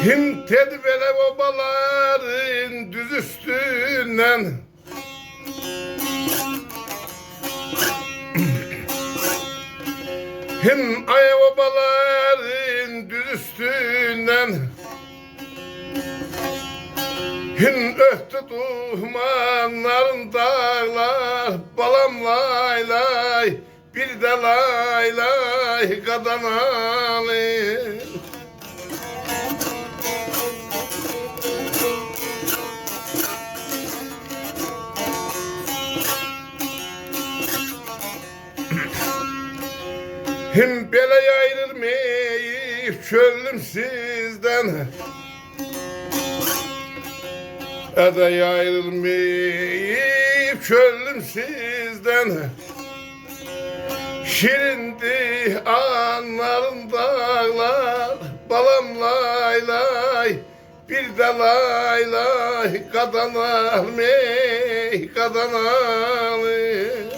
Him tedbele obaların düz üstünden Him aya obaların düz üstünden Him öhtü dumanların dağlar Balam lay lay bir de lay lay kadanalı Him bele ayrılmayıp çöldüm sizden Ede ayrılmayıp çöldüm sizden Şirindi anların dağlar Balam lay lay bir de lay lay kadanalı kadanalı